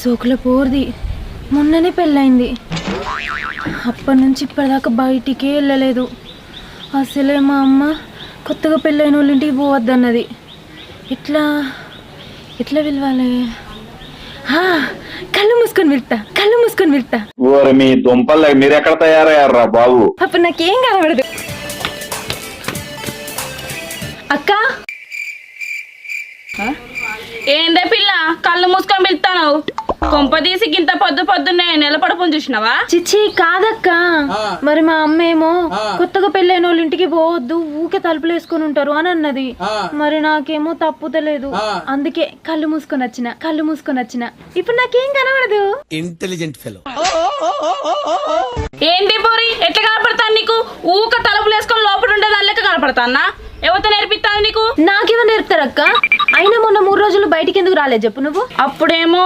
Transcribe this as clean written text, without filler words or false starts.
సోకుల పోర్ది మొన్ననే పెళ్ళైంది. అప్పటి నుంచి ఇప్పటిదాకా బయటికే వెళ్ళలేదు. అసలే మా అమ్మ కొత్తగా పెళ్ళైన వాళ్ళ ఇంటికి పోవద్దన్నది. ఎట్లా ఎట్లా పిలవాలి? కళ్ళు మూసుకొని వెళ్తా. మీ దుంపలు మీరు ఎక్కడ తయారయ్యారా బాబు? అప్పుడు నాకేం కనబడదు. అక్క ఏందే పిల్ల కళ్ళు మూసుకొని వెళ్తాను? కొంపదీసి గింత పొద్దున్నే నిలబడుకుని చూసినావా? చిచ్చి కాదక్క, మరి మా అమ్మ ఏమో కొత్తగా పెళ్ళైన వాళ్ళ ఇంటికి పోవద్దు, ఊకే తలుపులు వేసుకొని ఉంటారు అని అన్నది. మరి నాకేమో తప్పుతలేదు, అందుకే కళ్ళు మూసుకొని వచ్చిన. ఇప్పుడు నాకేం కనబడదు. Intelligent fellow. ఏంటి పోరి ఎట్లా కనపడతాను నీకు? ఊక తలుపులు వేసుకొని లోపల ఉండే దానిలెక్క కనపడతానా? ఎవరితో నేర్పిస్తాను నీకు? నాకేమో నేర్పుతారక్క. అయినా మొన్న 3 రోజులు బయటికి ఎందుకు రాలేదు చెప్పు నువ్వు? అప్పుడేమో